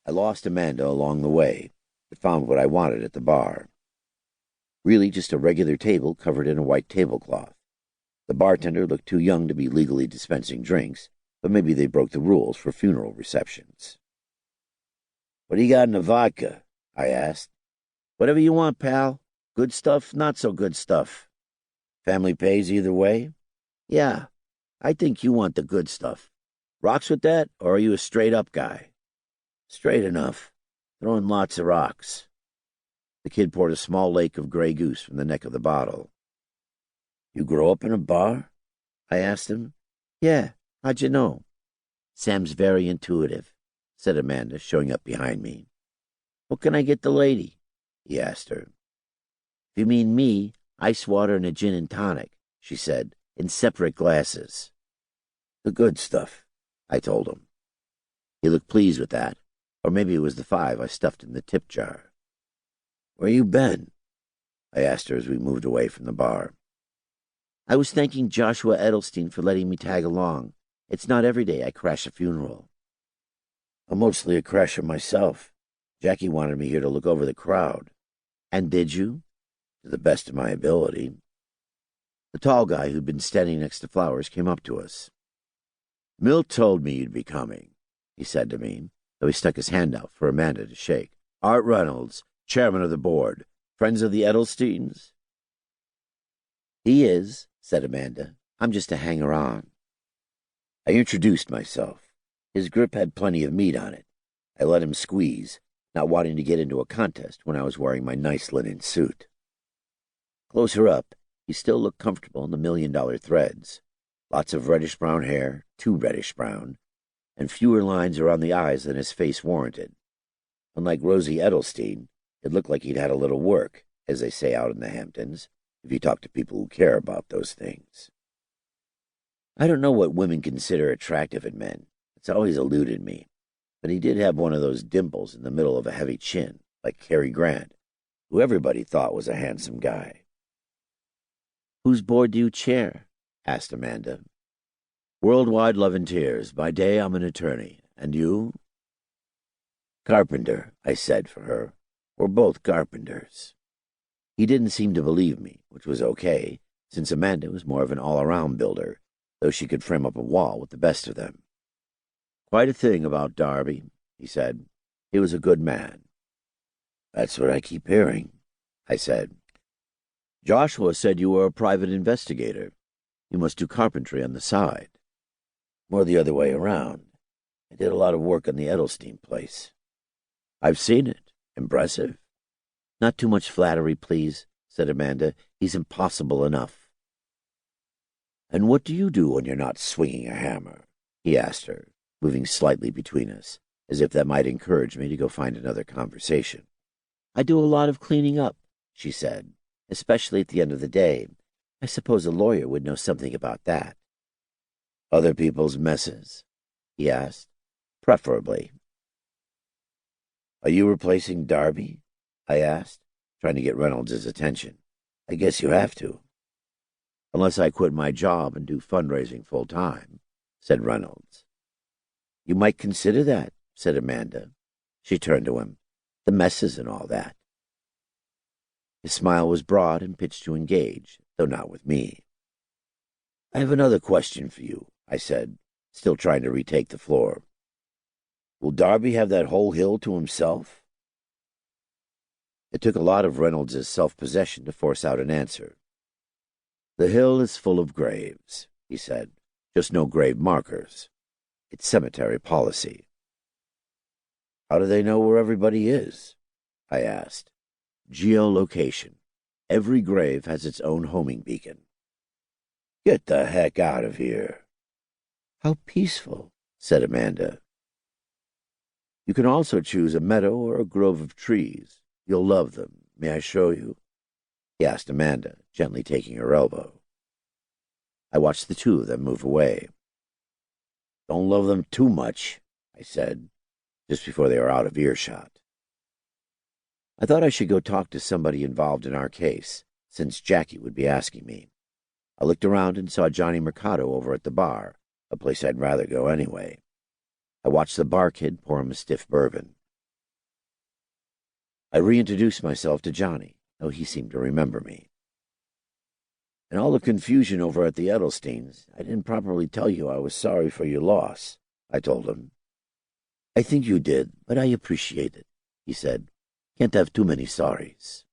I lost Amanda along the way, but found what I wanted at the bar. Really just a regular table covered in a white tablecloth. The bartender looked too young to be legally dispensing drinks, but maybe they broke the rules for funeral receptions. "What do you got in the vodka?" I asked. "Whatever you want, pal. Good stuff, not so good stuff." "Family pays either way?" "Yeah, I think you want the good stuff. Rocks with that, or are you a straight-up guy?" "Straight enough. Throwing lots of rocks." The kid poured a small lake of Grey Goose from the neck of the bottle. "You grow up in a bar?" I asked him. "Yeah, how'd you know?" "Sam's very intuitive," said Amanda, showing up behind me. "What can I get the lady?" he asked her. "If you mean me, ice water and a gin and tonic," she said, "in separate glasses." "The good stuff," I told him. He looked pleased with that, or maybe it was the 5 I stuffed in the tip jar. "Where you been?" I asked her as we moved away from the bar. "I was thanking Joshua Edelstein for letting me tag along. It's not every day I crash a funeral." "I'm mostly a crasher myself. Jackie wanted me here to look over the crowd." "And did you?" "To the best of my ability." The tall guy who'd been standing next to Flowers came up to us. "Milt told me you'd be coming," he said to me, though he stuck his hand out for Amanda to shake. "Art Reynolds, chairman of the board. Friends of the Edelsteins?" "He is," said Amanda. "I'm just a hanger-on." I introduced myself. His grip had plenty of meat on it. I let him squeeze, not wanting to get into a contest when I was wearing my nice linen suit. Closer up, he still looked comfortable in the $1,000,000 threads. Lots of reddish-brown hair, too reddish-brown, and fewer lines around the eyes than his face warranted. Unlike Rosie Edelstein, it looked like he'd had a little work, as they say out in the Hamptons, if you talk to people who care about those things. I don't know what women consider attractive in men. It's always eluded me. But he did have one of those dimples in the middle of a heavy chin, like Cary Grant, who everybody thought was a handsome guy. "Whose board do you chair?" asked Amanda. "Worldwide Love and Tears. By day I'm an attorney. And you?" "Carpenter," I said for her. "We're both carpenters." He didn't seem to believe me, which was okay, since Amanda was more of an all-around builder, though she could frame up a wall with the best of them. "Quite a thing about Darby," he said. "He was a good man." "That's what I keep hearing," I said. "Joshua said you were a private investigator. You must do carpentry on the side." "More the other way around. I did a lot of work on the Edelstein place." "I've seen it. Impressive." "Not too much flattery, please," said Amanda. "He's impossible enough." "And what do you do when you're not swinging a hammer?" he asked her, moving slightly between us, as if that might encourage me to go find another conversation. "I do a lot of cleaning up," she said, "especially at the end of the day. I suppose a lawyer would know something about that." "Other people's messes?" he asked. "Preferably." "Are you replacing Darby?" I asked, trying to get Reynolds' attention. "I guess you have to." "Unless I quit my job and do fundraising full-time," said Reynolds. "You might consider that," said Amanda. She turned to him. "The messes and all that." His smile was broad and pitched to engage, though not with me. "I have another question for you," I said, still trying to retake the floor. "Will Darby have that whole hill to himself?" It took a lot of Reynolds' self-possession to force out an answer. "The hill is full of graves," he said, "just no grave markers. It's cemetery policy." "How do they know where everybody is?" I asked. "Geolocation. Every grave has its own homing beacon." "Get the heck out of here." "How peaceful," said Amanda. "You can also choose a meadow or a grove of trees. You'll love them. May I show you?" he asked Amanda, gently taking her elbow. I watched the two of them move away. "Don't love them too much," I said, just before they were out of earshot. I thought I should go talk to somebody involved in our case, since Jackie would be asking me. I looked around and saw Johnny Mercado over at the bar, a place I'd rather go anyway. I watched the bar kid pour him a stiff bourbon. I reintroduced myself to Johnny, though he seemed to remember me. In all the confusion over at the Edelsteins, I didn't properly tell you I was sorry for your loss, I told him. I think you did, but I appreciate it, he said. Can't have too many sorries.